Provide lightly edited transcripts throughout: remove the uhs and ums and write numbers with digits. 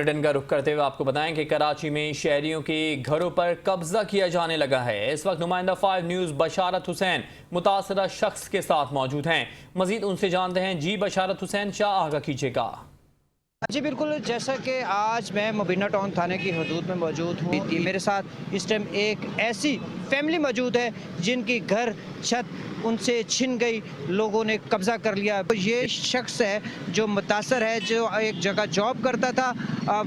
Bulletin का रुख करते हुए आपको बताएं कि कराची में शहरियों के घरों पर कब्जा किया जाने लगा है। इस वक्त नुमाइंदा 5 न्यूज़ बशारत हुसैन मुतासरा शख्स के साथ मौजूद हैं। मजीद उनसे जानते हैं। जी बशारत हुसैन, शाह आगा कीजिएगा। जी बिल्कुल, जैसा कि आज मैं मुबीना टाउन थाने की हदूद में मौजूद हूँ। मेरे साथ इस टाइम एक ऐसी फैमिली मौजूद है जिनकी घर छत उनसे छिन गई, लोगों ने कब्ज़ा कर लिया। तो ये शख्स है जो मुतासर है, जो एक जगह जॉब करता था,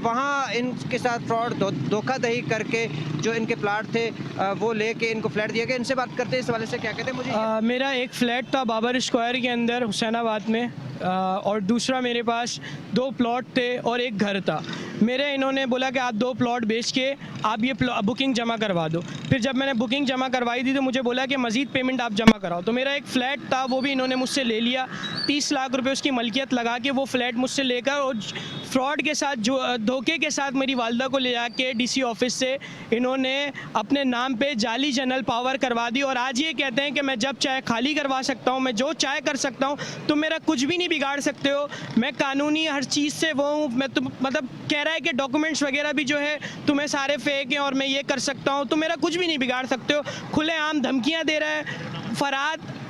वहाँ इनके साथ फ्रॉड धोखाधड़ी करके जो इनके प्लाट थे वो लेके इनको फ्लैट दिया गया। इनसे बात करते हैं इस वाले से, क्या कहते हैं मुझे। मेरा एक फ़्लैट था बाबर स्क्वायर के अंदर हुसैनाबाद में, और दूसरा मेरे पास 2 प्लॉट थे और एक घर था। मेरे इन्होंने बोला कि आप 2 प्लॉट बेच के आप ये बुकिंग जमा करवा दो। फिर जब मैंने बुकिंग जमा करवाई थी तो मुझे बोला कि मज़ीद पेमेंट आप जमा कराओ। तो मेरा एक फ़्लैट था, वो भी इन्होंने मुझसे ले लिया। 30 लाख रुपए उसकी मलकियत लगा के वो फ़्लैट मुझसे लेकर और फ्रॉड के साथ, जो धोखे के साथ मेरी वालदा को ले जाके डीसी ऑफिस से इन्होंने अपने नाम पे जाली जनरल पावर करवा दी। और आज ये कहते हैं कि मैं जब चाहे खाली करवा सकता हूँ, मैं जो चाहे कर सकता हूँ, तो मेरा कुछ भी नहीं बिगाड़ सकते हो। मैं कानूनी हर चीज़ से वो हूँ। मैं तो मतलब कह रहा है कि डॉक्यूमेंट्स वगैरह भी जो है तुम्हें सारे फेक हैं और मैं ये कर सकता हूँ, तो मेरा कुछ भी नहीं बिगाड़ सकते हो। खुलेआम धमकियाँ दे रहा है।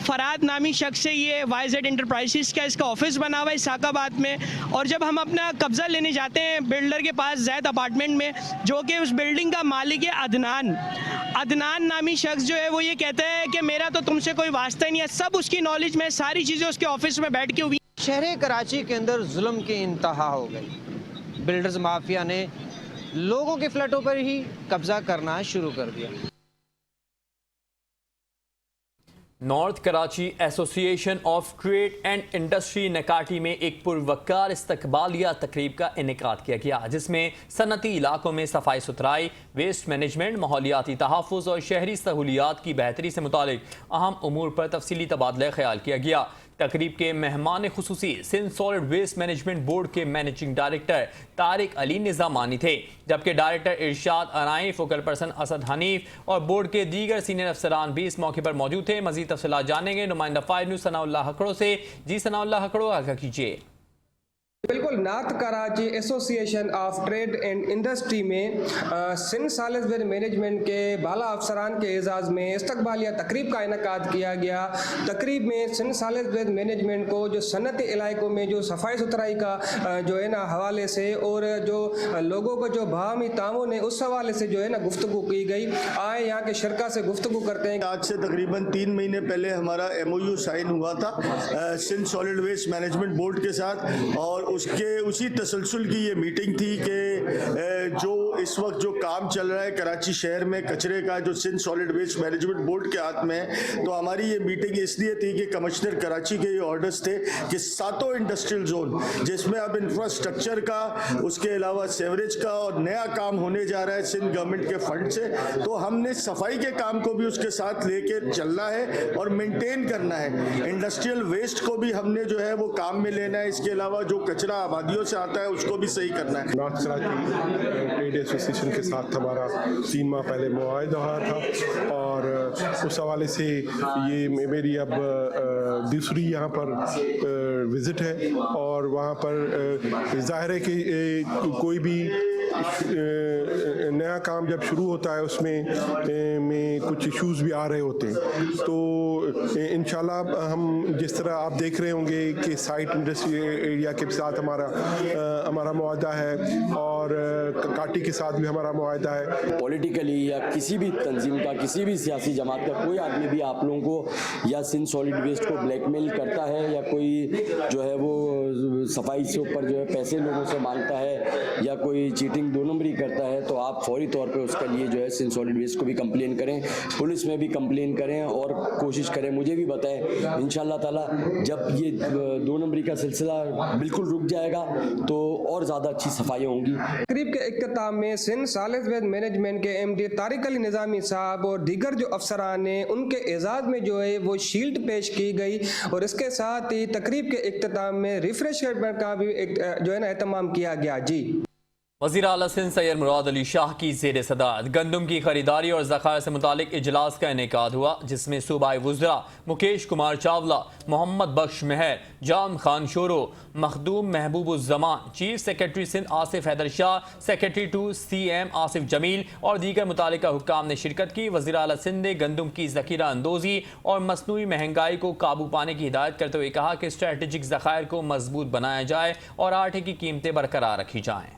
फराद नामी शख्स से ये YZ इंटरप्राइजेस का इसका ऑफिस बना हुआ है इसाकाबाद में। और जब हम अपना कब्ज़ा लेने जाते हैं बिल्डर के पास जैद अपार्टमेंट में, जो कि उस बिल्डिंग का मालिक है अदनान नामी शख्स, जो है वो ये कहता है कि मेरा तो तुमसे कोई वास्ता ही नहीं है। सब उसकी नॉलेज में सारी चीज़ें उसके ऑफिस में बैठ के हुई। शहर कराची के अंदर जुल्म की इंतहा हो गई। बिल्डर्स माफिया ने लोगों के फ्लैटों पर ही कब्जा करना शुरू कर दिया। North Karachi association of trade and industry नकाटी में एक पुरवकार इस्तकबालिया तकरीब का इनेकाद किया गया, जिसमें सनती इलाकों में सफाई सुथराई, वेस्ट मैनेजमेंट, माहौलियाती तहफ़्फ़ुज़ और शहरी सहूलियात की बेहतरी से मुतालिक अहम उमूर पर तफसीली तबादला ख्याल किया गया। तकरीब के मेहमान खुसूसी Sindh solid waste management board के मैनेजिंग डायरेक्टर तारिक अली निज़ामानी थे, जबकि director Irshad Anai, focal person Asad Hanif और बोर्ड के दीगर सीनियर अफसरान भी इस मौके पर मौजूद थे। मजीद तफसीलात जानेंगे नुमाइंदा 5 न्यूज़ सनाउल्लाह हकड़ो से। जी सनाउल्लाह हकड़ो, आगाह कीजिए। बिल्कुल, north Karachi association of trade and industry में सिंध सॉलिड वेस्ट मैनेजमेंट के बाला अफसरान के एजाज़ में इस्तकबालिया तकरीब का इनेकाद किया गया। तकरीब में सिंध सॉलिड वेस्ट मैनेजमेंट को जो सनती इलाकों में जो सफाई सुथराई का जो है ना हवाले से और जो लोगों को जो बाहमी ताउन है उस हवाले से जो है ना गुफ्तगू की गई। आए यहाँ के शरका से गुफ्तगू करते हैं। आज से तकरीबन 3 महीने पहले हमारा MOU साइन हुआ था Sindh solid waste management board के साथ, और उसी तसलसल की ये मीटिंग थी कि जो इस वक्त जो काम चल रहा है कराची शहर में कचरे का, जो Sindh solid waste management board के हाथ में है, तो हमारी ये मीटिंग इसलिए थी कि कमिश्नर कराची के ये ऑर्डर्स थे कि 7 इंडस्ट्रियल जोन जिसमें अब इंफ्रास्ट्रक्चर का, उसके अलावा सेवरेज का और नया काम होने जा रहा है सिंध गवर्नमेंट के फंड से, तो हमने सफाई के काम को भी उसके साथ लेके चलना है और मेंटेन करना है। इंडस्ट्रियल वेस्ट को भी हमने जो है वो काम में लेना है। इसके अलावा जो कचरा आबादियों से आता है उसको भी सही करना है। नॉर्थ कराची ट्रेड एसोसिएशन के साथ हमारा 3 माह पहले मुआहिदा हुआ था, और उस हवाले से ये मेरी अब दूसरी यहाँ पर विज़िट है। और वहाँ पर ज़ाहिर है कि कोई भी नया काम जब शुरू होता है उसमें में कुछ इश्यूज़ भी आ रहे होते हैं, तो इंशाल्लाह हम जिस तरह आप देख रहे होंगे कि साइट इंडस्ट्री एरिया के साथ हमारा मुआहदा है और काटी के साथ भी हमारा मुआहदा है। पॉलिटिकली या किसी भी तंजीम का, किसी भी सियासी जमात का कोई आदमी भी आप लोगों को या सिंध सॉलिड वेस्ट को ब्लैकमेल करता है या कोई जो है वो सफाई से ऊपर जो है पैसे लोगों से मांगता है या कोई चीटिंग 2 नंबरी करता है, तो आप फौरी तौर पे उसके लिए जो है सिंध सॉलिड वेस्ट को भी कंप्लेन करें, पुलिस में भी कंप्लेन करें और कोशिश करें, मुझे भी बताएं। इंशाल्लाह ताला जब ये 2 नंबरी का सिलसिला बिल्कुल रुक जाएगा तो और ज़्यादा अच्छी सफाइयाँ होंगी। तकरीब के इख्तिताम में सिंध सॉलिड वेस्ट मैनेजमेंट के MD तारिक अली निज़ामी साहब और दीगर जो अफसरान हैं उनके एजाज़ में जो है वो शील्ड पेश की गई, और इसके साथ ही तकरीब के इख्तिताम में रिफ्रेशमेंट का भी जो है ना एहतमाम किया गया। जी। वज़ीर आला सिंध सैयद मुराद अली शाह की ज़ेर सदारत गंदम की खरीदारी और ज़खायर से मुतालिक इजलास का इनेकाद हुआ, जिसमें सूबाई वुज़रा Mukesh Kumar Chawla, Mohammad Bakhsh Mehar, Jam Khan Shoro, Makhdoom Mehboobuzzaman, chief secretary Sindh Asif Haider Shah, secretary to CM Asif Jamil और दीगर मुतालिका हुक्काम ने शिरकत की। वज़ीर आला सिंध ने गंदम की ज़ख़ीरा अंदोज़ी और मसनूई महंगाई को काबू पाने की हिदायत करते हुए कहा कि स्ट्रेटेजिक ज़खायर को मजबूत बनाया जाए और आटे की कीमतें बरकरार रखी जाएँ।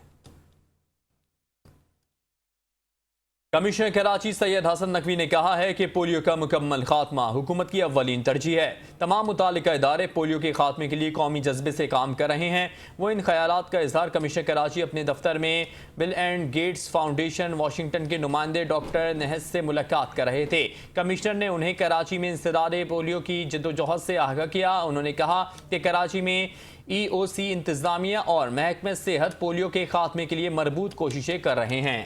कमिश्नर कराची सैयद हसन नकवी ने कहा है कि पोलियो का मुकम्मल खात्मा हुकूमत की अव्वलीन तरजीह है। तमाम मुतालिका इदारे पोलियो के खात्मे के लिए कौमी जज्बे से काम कर रहे हैं। वो इन ख्यालात का इजहार कमिश्नर कराची अपने दफ्तर में Bill and Gates foundation Washington के नुमाइंदे डॉक्टर नहस से मुलाकात कर रहे थे। कमिश्नर ने उन्हें कराची में इंसदाद पोलियो की जद्दोजहद से आगाह किया। उन्होंने कहा कि कराची में EOC इंतजामिया और महकमे सेहत पोलियो के खात्मे के लिए मरबूत कोशिशें कर रहे हैं।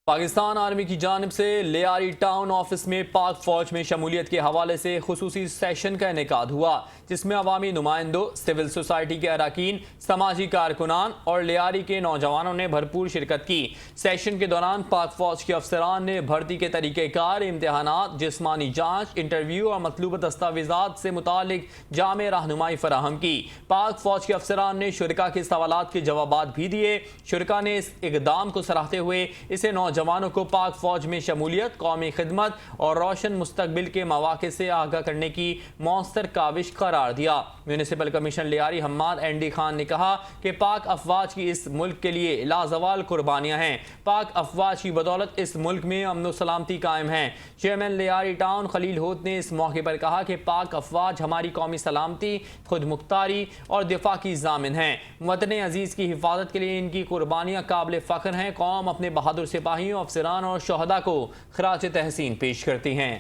पाकिस्तान आर्मी की जानिब से लियारी टाउन ऑफिस में पाक फौज में शमूलियत के हवाले से खुसूसी सेशन का इनेकाद हुआ, जिसमें अवामी नुमाइंदों, सिविल सोसाइटी के अरकान, समाजी कारकुनान और लियारी के नौजवानों ने भरपूर शिरकत की। सेशन के दौरान पाक फौज के अफसरान ने भर्ती के तरीक़ेकार, इम्तहानात, जिस्मानी जाँच, इंटरव्यू और मतलूबा दस्तावेज़ात से मुतालिक जामे रहनुमाई फराहम की। पाक फौज के अफसरान ने शुरका के सवालात के जवाबात भी दिए। शुरका ने इस इक़दाम को सराहते हुए इसे जवानों को पाक फौज में शमूलियत, कौमी खिदमत और रोशन मुस्तकबिल के मौके से आगाह करने की मौसर काविश करार दिया। Municipal commissioner Lyari Hammad ND Khan ने कहा कि पाक अफवाज की इस मुल्क के लिए लाजवाल कुर्बानियां हैं। पाक अफवाज की बदौलत इस मुल्क में अमन सलामती कायम है। चेयरमैन लियारी टाउन खलील होत ने इस मौके पर कहा कि पाक अफवाज हमारी कौमी सलामती, खुद मुख्तारी और दिफा की जामिन है। वतन अजीज की हिफाजत के लिए इनकी कुर्बानियां काबिल फ़ख्र हैं। कौम अपने बहादुर सिपाही, अफसरान और शहदा को खराज तहसीन पेश करती हैं।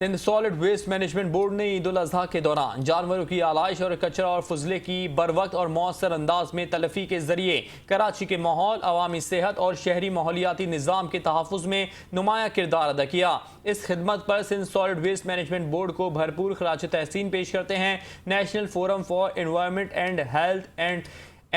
Sindh solid waste management board ने ईद उल अजहा के दौरान जानवरों की आलाइश और कचरा और फजले की बरवक्त और मौसर अंदाज में तलफी के जरिए कराची के माहौल, अवामी सेहत और शहरी माहौलियाती निज़ाम के तहफ़्फ़ुज़ में नुमाया किरदार अदा किया। इस खिदमत पर Sindh solid waste management board को भरपूर खराज तहसीन पेश करते हैं। National forum for environment and health and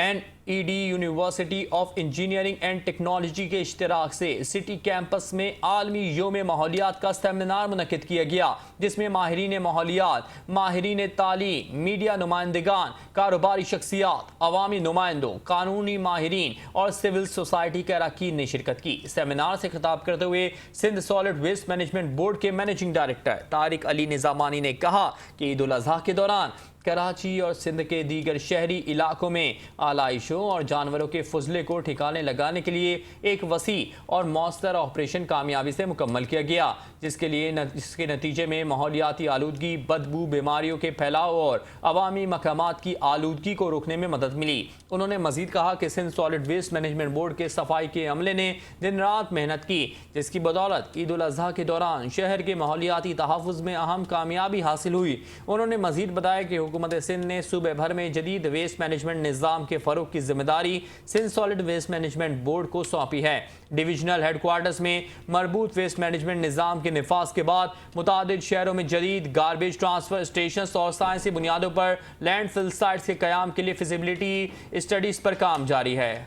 NED university of engineering and technology के इश्तिराक से सिटी कैंपस में आलमी योम माहौलियात का सेमिनार मुनक़िद किया गया, जिसमें माहिरीन माहौलियात, माहिरीन तालीम, मीडिया नुमाइंदगान, कारोबारी शख्सियात, अवामी नुमाइंदों, कानूनी माहिरीन और सिविल सोसाइटी के अरकान ने शिरकत की। सेमिनार से खिताब करते हुए Sindh solid waste management board के मैनेजिंग डायरेक्टर तारिक अली निज़ामानी ने कहा कि ईद उल अजहा के दौरान कराची और सिंध के दीगर शहरी इलाकों में आलाइशों और जानवरों के फजले को ठिकाने लगाने के लिए एक वसी और मौसर ऑपरेशन कामयाबी से मुकम्मल किया गया, जिसके नतीजे में माहौलियाती आलूदगी, बदबू, बीमारियों के फैलाव और अवामी मकामात की आलूदगी को रोकने में मदद मिली। उन्होंने मजीद कहा कि Sindh solid waste management board के सफाई के अमले ने दिन रात मेहनत की, जिसकी बदौलत ईद उल अजहा के दौरान शहर के माहौलियाती तहफ़्फ़ुज़ में अहम कामयाबी हासिल हुई। उन्होंने मजीद बताया कि हुकूमत सिंध ने सूबे भर में जदीद वेस्ट मैनेजमेंट निज़ाम के फ़रोग़ की जिम्मेदारी Sindh solid waste management board को सौंपी है। डिविजनल हेडक्वार्टर्स में मरबूत वेस्ट मैनेजमेंट निज़ाम के निफाज के बाद मुतादिद शहरों में जदीद गार्बेज ट्रांसफर स्टेशन और साइंसी बुनियादों पर लैंडफिल साइट्स के क़याम के लिए फिजिबिलिटी स्टडीज़ पर काम जारी है।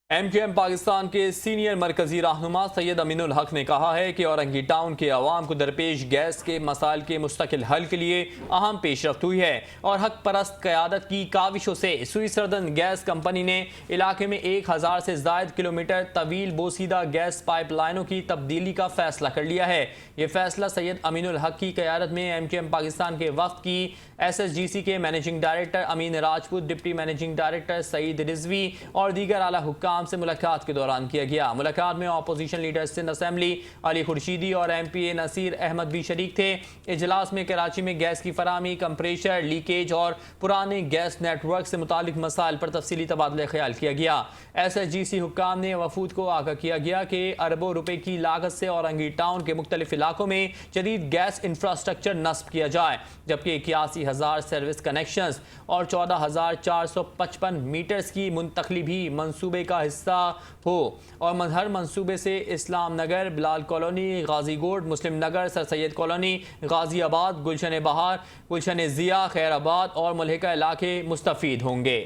MQM पाकिस्तान के सीनियर मरकजी रहनुमा सैयद अमीनुल हक ने कहा है कि औरंगी टाउन के अवाम को दरपेश गैस के मसाइल के मुस्तकिल हल के लिए अहम पेशरफ्त हुई है और हक परस्त क़यादत की काविशों से सुई सर्दन गैस कंपनी ने इलाके में 1000 से ज़ायद किलोमीटर तवील बोसीदा गैस पाइपलाइनों की तब्दीली का फैसला कर लिया है। ये फैसला सैयद अमीनुल हक की क़यादत में MQM पाकिस्तान के वफ़द की SSGC के managing director Amin Rajput, deputy managing director Saeed Rizvi और दीगर आला हुक्काम से मुलाकात के दौरान किया गया। मुलाकात में opposition leader Sindh assembly Ali Khurshidi और MPA नसीर अहमद भी शरीक थे। इजलास में कराची में गैस की फराहमी, कंप्रेशर, लीकेज और पुराने गैस नेटवर्क से मुतालिक मसाइल पर तफसीली तबादला ख्याल किया गया। SSGC हुक्काम ने वफूद को आगाह किया गया कि अरबों रुपए की लागत से औरंगी टाउन के मुख्तलिफ इलाकों में जदीद गैस इंफ्रास्ट्रक्चर नस्ब किया जाए, जबकि 81,000 सर्विस कनेक्शंस और 14,455 मीटर्स की मुंतकली भी मंसूबे का हिस्सा हो और हर मंसूबे से इस्लाम नगर, बिलाल कॉलोनी, गाजी गोड, मुस्लिम नगर, सर सैयद कॉलोनी, गाजियाबाद, गुलशन बहार, गुलशन जिया, खैराबाद और मुल्हिका इलाके मुस्तफीद होंगे।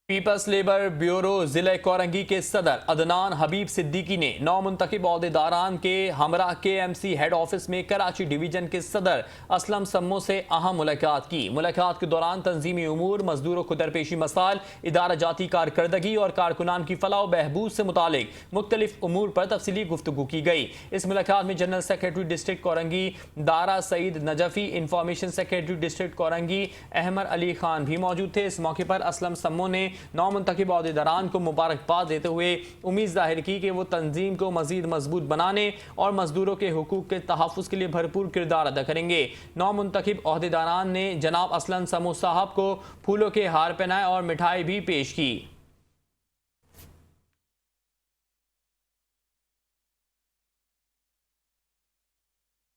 पीपल्स लेबर ब्यूरो जिले कोरंगी के सदर अदनान हबीब सिद्दीकी ने नौ मुंतखब ओहदेदारान के हमरा KMC हेड ऑफिस में कराची डिवीजन के सदर असलम सम्मो से अहम मुलाकात की। मुलाकात के दौरान तंजीमी उमूर, मजदूरों को दरपेशी मसाइल, इदारा जाती कारकर्दगी और कारकुनान की फलाह बहबूद से मुतालिक मुख्तलिफ उमूर पर तफसीली गुफ्तगू की गई। इस मुलाकात में general secretary district Korangi Dara Saeed Najafi, information secretary district Korangi Ahmed Ali Khan भी मौजूद थे। इस मौके पर असलम सम्मो ने नौ मुंतखब ओहदेदारान को मुबारकबाद देते हुए उम्मीद जाहिर की कि वो तंजीम को मजीद मजबूत बनाने और मजदूरों के हुकूक के तहफ़्फ़ुज़ के लिए भरपूर किरदार अदा करेंगे। नौ मुंतखब ओहदेदारान ने जनाब असलम सम्मो साहब को फूलों के हार पहनाए और मिठाई भी पेश की।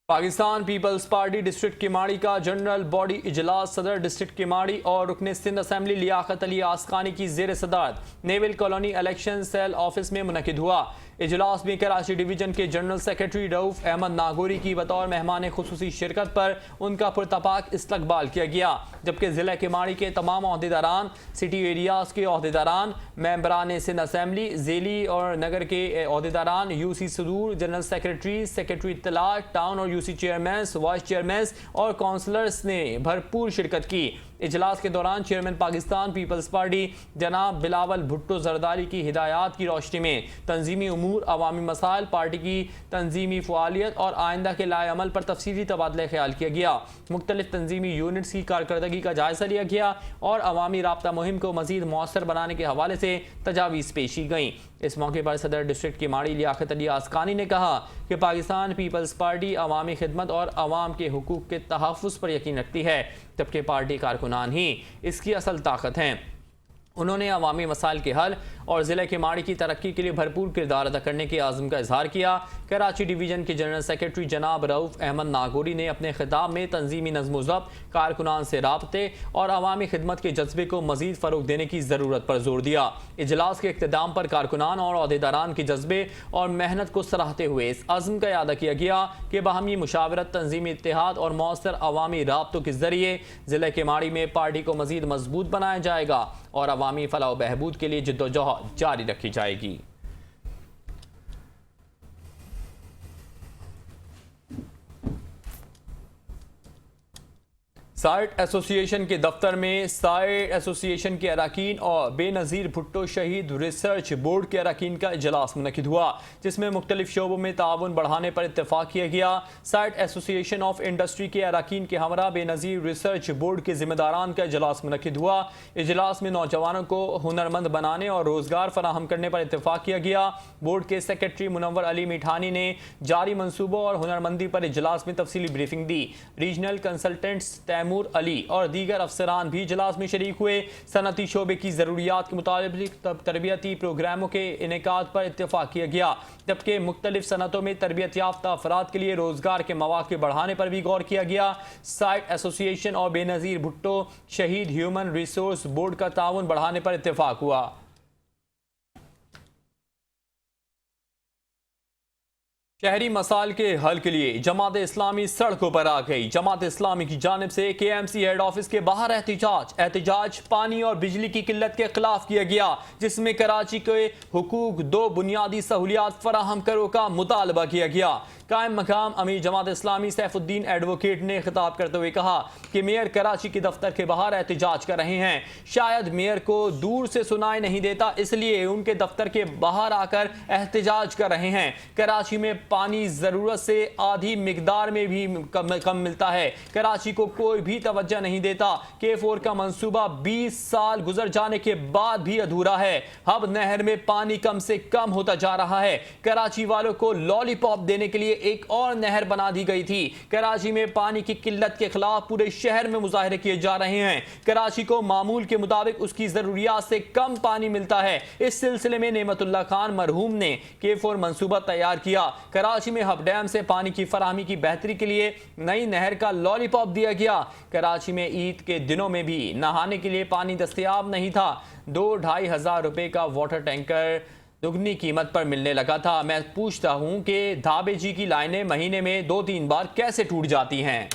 पाकिस्तान पीपल्स पार्टी डिस्ट्रिक्ट किमाड़ी का जनरल बॉडी इजलास सदर डिस्ट्रिक्ट किमाड़ी और रुकन सिंध असेंबली लियाकत अली आसकानी की जेर सदारत naval colony election cell office में मुनक़िद हुआ। इजलास में कराची डिवीजन के जनरल सेक्रेटरी रऊफ अहमद नागौरी की बतौर मेहमान खुसूसी शिरकत पर उनका पुरतपाक इस्तकबाल किया गया, जबकि जिला किमाड़ी के तमाम ओहदेदारान, सिटी एरियाज के ओहदेदारान, मेंबरान सिंध असेंबली, जेली और नगर के ओहदेदारान, UC सदूर, जनरल सेक्रेटरी, सेक्रेटरी इत्तलात, टाउन और UC चेयरमैन, वाइस चेयरमैन और काउंसलर्स ने भरपूर शिरकत की। इजलास के दौरान चेयरमैन पाकिस्तान पीपल्स पार्टी जनाब बिलावल भुट्टो जरदारी की हिदायत की रोशनी में तंजीमी उमूर, अवामी मसाइल, पार्टी की तंजीमी फ़आलियत और आइंदा के लाए अमल पर तफसीली तबादला ख्याल किया गया। मुख्तलिफ तंजीमी यूनिट्स की कारकर्दगी का जायजा लिया गया और अवामी राब्ता मुहिम को मजीद मौसर बनाने के हवाले से तजावीज़ पेश की गई। इस मौके पर सदर डिस्ट्रिक्ट किमाड़ी लियाकत अली आसकानी ने कहा कि पाकिस्तान पीपल्स पार्टी अवामी खिदमत और अवाम के हुकूक के तहफ़्फ़ुज़ पर यकीन रखती है, जबकि पार्टी कारकुनान ही इसकी असल ताकत हैं। उन्होंने अवामी मसाइल के हल और ज़िले किमाड़ी की तरक्की के लिए भरपूर किरदार अदा करने के आज़म का इजहार किया। कराची डिवीज़न के जनरल सेक्रेटरी जनाब रऊफ अहमद नागौरी ने अपने खिताब में तंजीमी नज़्म ज़ब्त, कारकुनान से राब्ते और अवामी खिदमत के जज्बे को मज़ीद फ़रोग़ देने की ज़रूरत पर जोर दिया। इजलास के इख्तिताम पर कारकुनान और ओहदेदारान के जज्बे और मेहनत को सराहते हुए इस आज़म का अदा किया गया कि बाहमी मुशावरत, तंजीमी इत्तेहाद और मौसर अवामी राब्तों के ज़रिए ज़िले किमाड़ी में पार्टी को मज़ीद मजबूत बनाया जाएगा और अवामी फलाह बहबूद के लिए जिद्दोजहद जारी रखी जाएगी। साइट एसोसिएशन के दफ्तर में साइट एसोसिएशन के अरकान और बेनज़ीर भुट्टो शहीद रिसर्च बोर्ड के अरकान का इजलास मुनक़िद हुआ, जिसमें मुख्तलिफ शोबों में ताउन बढ़ाने पर इत्तफाक किया गया। साइट एसोसिएशन ऑफ इंडस्ट्री के अरकान के हमरा बेनज़ीर रिसर्च बोर्ड के जिम्मेदारान का इजलास मुनक़िद हुआ। इजलास में नौजवानों को हुनरमंद बनाने और रोज़गार फराहम करने पर इत्तफाक किया गया। बोर्ड के सेक्रेटरी मुनव्वर अली मिठानी ने जारी मनसूबों और हुनरमंदी पर इजलास में तफसीली ब्रीफिंग दी। रीजनल कंसल्टेंट्स तैमूर अली और दीगर अफसरान भी इजलास में शरीक हुए। सनती शोबे की ज़रूरियात के मुताबिक तरबियती प्रोग्रामों के इनेकाद पर इत्तफाक किया गया, जबकि मुख्तलिफ सनतों में तरबियत याफ्ता अफराद के लिए रोज़गार के मौक़े बढ़ाने पर भी गौर किया गया। साइट एसोसिएशन और बेनज़ीर भुट्टो शहीद ह्यूमन रिसोर्स बोर्ड का ताउन बढ़ाने पर इत्तफाक हुआ। शहरी मसाइल के हल के लिए जमात इस्लामी सड़कों पर आ गई। जमात इस्लामी की जानिब से KMC हेड ऑफिस के बाहर एहतजाज पानी और बिजली की किल्लत के खिलाफ किया गया, जिसमें कराची के हुकूक दो बुनियादी सहूलियात फराहम करो का मुतालबा किया गया। कायम मकाम अमीर जमात इस्लामी सैफुद्दीन एडवोकेट ने खिताब करते हुए कहा कि मेयर कराची के दफ्तर के बाहर एहतजाज कर रहे हैं। शायद मेयर को दूर से सुनाई नहीं देता, इसलिए उनके दफ्तर के बाहर आकर एहतजाज कर रहे हैं। कराची में पानी जरूरत से आधी मिकदार में भी कम मिलता है। कराची को कोई भी तवज्जो नहीं देता। K4 का मंसूबा 20 साल गुजर जाने के बाद भी अधूरा है। अब नहर में पानी कम से कम होता जा रहा है। कराची वालों को लॉलीपॉप देने के लिए एक और नहर बना दी गई थी। कराची में पानी की किल्लत के खिलाफ पूरे शहर में मुजाहरे किए जा रहे हैं। कराची को मामूल के मुताबिक उसकी जरूरियात से कम पानी मिलता है। इस सिलसिले में नेमतुल्लाह खान मरहूम ने K4 मंसूबा तैयार किया। कराची में हब डैम से पानी की फराहमी की बेहतरी के लिए नई नहर का लॉलीपॉप दिया गया। कराची में ईद के दिनों में भी नहाने के लिए पानी दस्तयाब नहीं था। 2-2.5 हज़ार रुपए का वाटर टैंकर दुगनी कीमत पर मिलने लगा था। मैं पूछता हूं कि धाबे जी की लाइनें महीने में 2-3 बार कैसे टूट जाती हैं।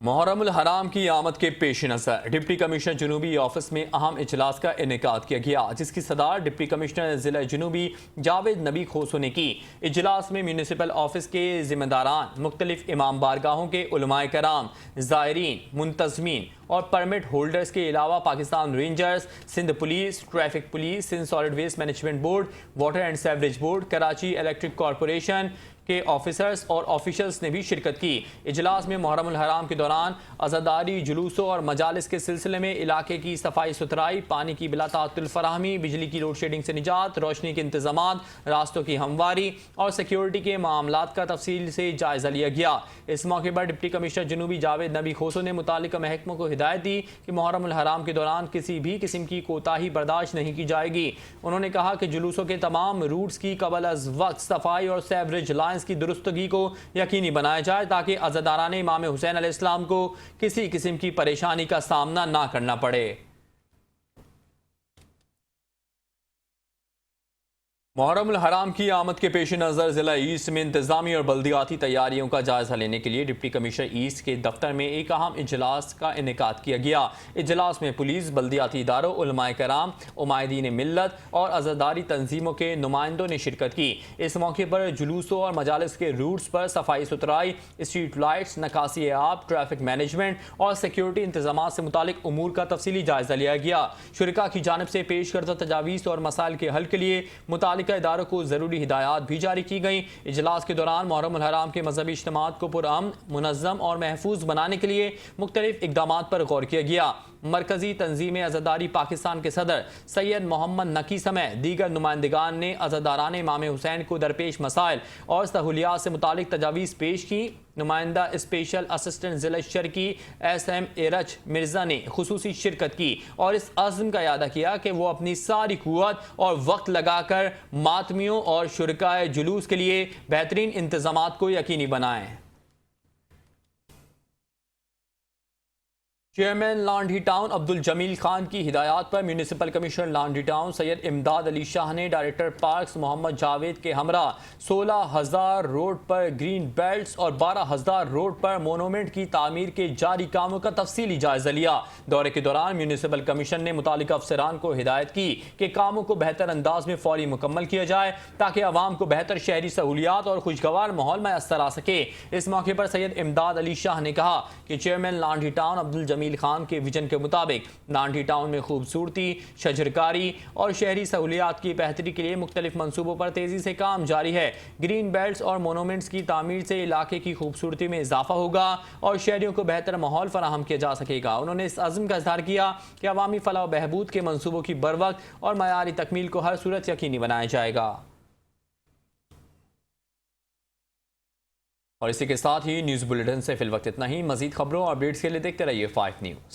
मुहर्रमुल हराम की आमद के पेश नज़र डिप्टी कमिश्नर जनूबी ऑफिस में अहम इजलास का इनेकाद किया गया, जिसकी सदारत डिप्टी कमिश्नर जिला जनूबी जावेद नबी खोसो ने की। इजलास में म्यूनिसिपल ऑफिस के जिम्मेदारान, मुख्तलिफ इमाम बारगाहों के उलमाए कराम, ज़ायरीन, मुंतज़मीन और परमिट होल्डर्स के अलावा Pakistan rangers, Sindh police, traffic police, Sindh solid waste management board, water and sewerage board, Karachi electric corporation के ऑफिसर्स और ऑफिशियल्स ने भी शिरकत की। इजलास में मुहर्रमुल हराम के दौरान अज़ादारी, जुलूसों और मजालिस के सिलसिले में इलाके की सफाई सुथराई, पानी की बिला ताअत्तुल फराहमी, बिजली की लोड शेडिंग से निजात, रोशनी के इंतजामात, रास्तों की हमवारी और सिक्योरिटी के मामलात का तफसील से जायजा लिया गया। इस मौके पर डिप्टी कमिश्नर जनूबी जावेद नबी खोसो ने मुतालिका महकमों को हिदायत दी कि मुहर्रमुल हराम के दौरान किसी भी किस्म की कोताही बर्दाश्त नहीं की जाएगी। उन्होंने कहा कि जुलूसों के तमाम रूट्स की कबल अज वक्त सफाई और सेवरेज लाइन की दुरुस्तगी को यकीनी बनाया जाए ताकि अज़ादारान इमाम हुसैन अलैहिस्सलाम को किसी किस्म की परेशानी का सामना ना करना पड़े। मुहर्रमुल हराम की आमद के पेश नज़र जिला ईस्ट में इंतजामी और बल्दियाती तैयारियों का जायजा लेने के लिए डिप्टी कमिश्नर ईस्ट के दफ्तर में एक अहम इजलास का इनेकाद किया गया। इजलास में पुलिस, बल्दियाती इदारों, उलमाए कराम, उमायदीन मिल्लत और अज़ादारी तंजीमों के नुमाइंदों ने शिरकत की। इस मौके पर जुलूसों और मजालिस के रूट्स पर सफाई सुथराई, स्ट्रीट लाइट्स, नकासी आब, ट्रैफिक मैनेजमेंट और सिक्योरिटी इंतजाम से मुतालिक उमूर का तफसीली जायजा लिया गया। शुरका की जानिब से पेश करदा तजावीज़ और मसाइल के हल के लिए मुतालिका इदारों को जरूरी हिदायत भी जारी की गई। इजलास के दौरान मुहर्रमुल हराम के मजहबी इज्तिमात को पुरअमन, मुनज़्ज़म और महफूज बनाने के लिए मुख्तलिफ इक़दामात पर गौर किया गया। मरकजी तंजीम अज़ादारी पाकिस्तान के सदर सैयद मोहम्मद नकी समेत दीगर नुमाइंदगान ने अज़ादारान इमाम हुसैन को दरपेश मसाइल और सहूलियात से मुतालिक तजावीज़ पेश की। नुमाइंदा स्पेशल असिस्टेंट जिला शर्की SM एरज मिर्जा ने खुसूसी शिरकत की और इस अज़्म का यादा किया कि वो अपनी सारी कुव्वत और वक्त लगाकर मातमियों और शुरकाए जुलूस के लिए बेहतरीन इंतजामात को यकीनी बनाएं। चेयरमैन लांडी टाउन अब्दुल जमील खान की हिदायत पर municipal commissioner Landhi town Syed Imdad Ali Shah ने डायरेक्टर पार्क्स मोहम्मद जावेद के हमरा 16,000 रोड पर ग्रीन बेल्ट्स और 12,000 रोड पर मोनूमेंट की तामीर के जारी कामों का तफसीली जायजा लिया। दौरे के दौरान म्यूनिसिपल कमीशन ने मुतालिका अफसरान को हिदायत की कि कामों को बेहतर अंदाज में फौरी मुकम्मल किया जाए ताकि अवाम को बेहतर शहरी सहूलियात और खुशगवार माहौल मैसर आ सके। इस मौके पर सैयद इमदाद अली शाह ने कहा कि चेयरमैन लांडी टाउन अब्दुल जमील खान के विजन के मुताबिक लांडी टाउन में खूबसूरती, शजरकारी और शहरी सहूलियात की बेहतरी के लिए मुख्तलिफ मंसूबों पर तेजी से काम जारी है। ग्रीन बेल्ट्स और मोनूमेंट्स की तामीर से इलाके की खूबसूरती में इजाफा होगा और शहरियों को बेहतर माहौल फराहम किया जा सकेगा। उन्होंने इस अज़्म का इज़हार किया कि अवामी फलाह व बहबूद के मंसूबों की बरवक्त और मयारी तकमील को हर सूरत यकीनी बनाया जाएगा। और इसी के साथ ही न्यूज़ बुलेटिन से फिल वक्त इतना ही। मजीद खबरों और अपडेट्स के लिए देखते रहिए 5 न्यूज़।